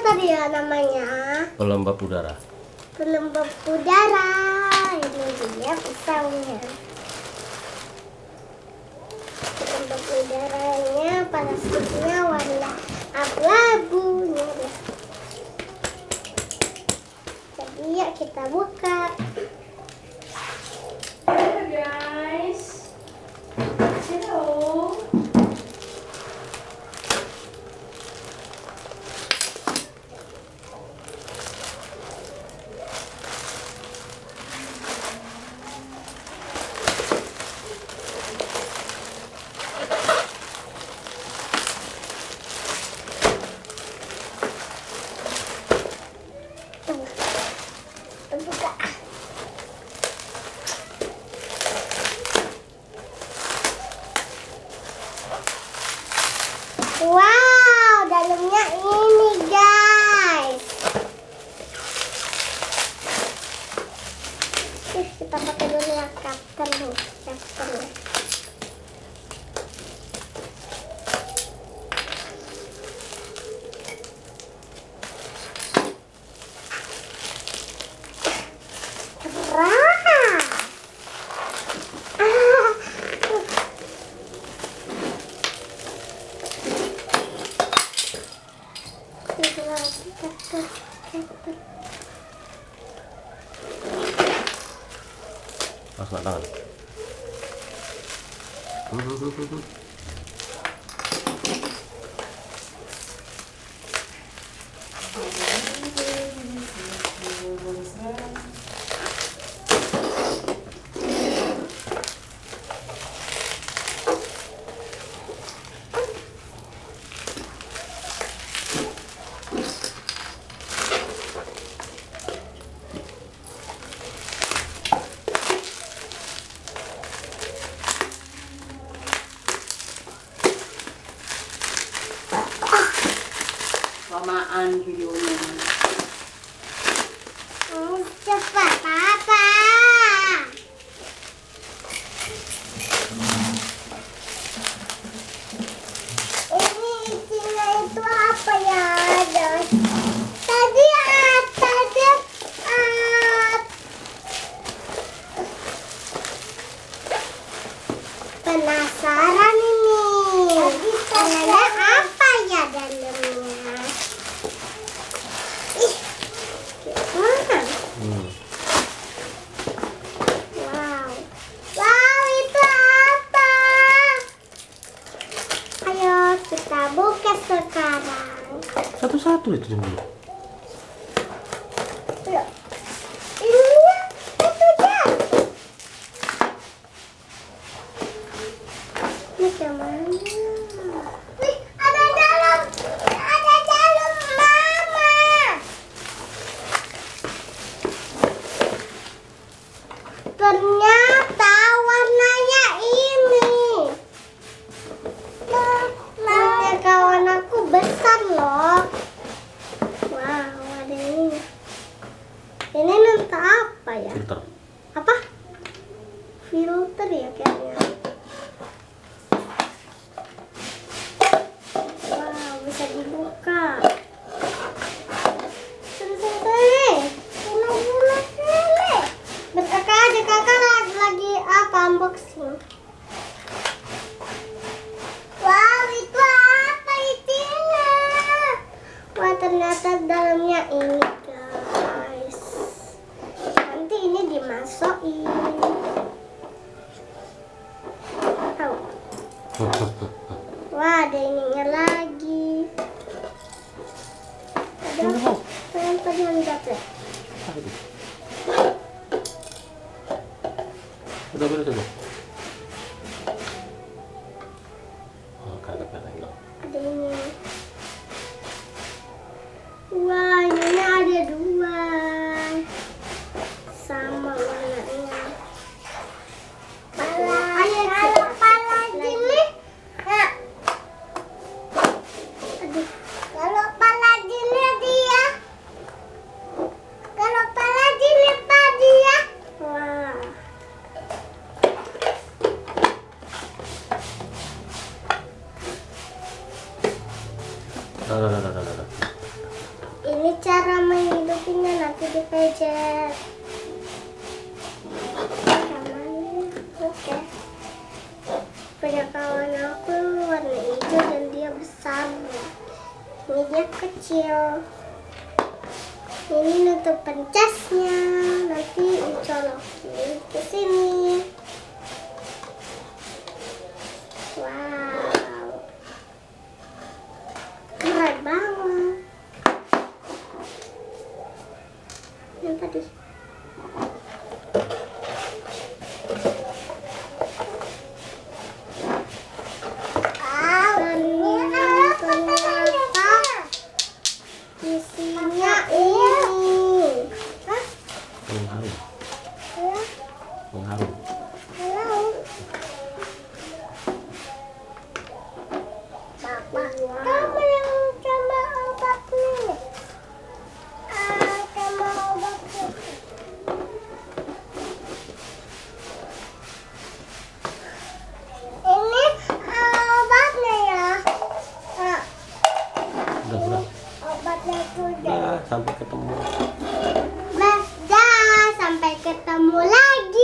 tadi ya namanya? Pelembab udara. Pelembab udara. Ini dia pisaunya. Pelembab udaranya plastiknya warna abu-abu. Jadi yuk kita buka. Halo guys. Hello. Buka. Wow, dalamnya ini guys. Kita pakai dulu ya kapten nih, kapten. Masuk tangan. Lamaan videonya. Cepat papa. Ini isinya itu apa ya? Tadi penasaran ini. Ada apa ya dalamnya? Wow. Wow, itu apa? Ayo kita buka sekarang. Satu-satu itu dulu. Ayo. Ininya itu jatuh. Ini kemana? Wih, ada dalam mama. Ternyata warnanya ini. Warna kawan aku besar loh. Wow, ada ini. Ini entah apa ya? Filter. Apa? Filter ya kayaknya. Wow, bisa dibuka. Kakak lagi apa unboxing? Wow, itu apa isinya? Wah, ternyata dalamnya ini guys. Nanti ini dimasukin. Tahu? Wah, ada ininya lagi. Ada yang tadi yang jatuh. Udah beres aja. Oh, kagak enggak. Ada ini. Wah, ini ada dua. Sama warnanya. Kalau pala jilid. Aduh. Kalau pala jilid dia. Kalau pala jilid tadi ya. Wah. Dah. Ini cara menghidupinya, nanti dipejet. Caranya, oke. Punya kawan aku warna hijau dan dia besar. Ini dia kecil. Ini nutupan casnya, nanti dicolokin ke sini. Wow, keren banget. Yang tadi. Isinya ini. Mengharum. Mengharum. Kamu yang coba obatnya. Kamu obatnya. Ini obatnya ya. Udah. Obatnya sudah. Udah, sampai ketemu. Dah, sampai ketemu lagi.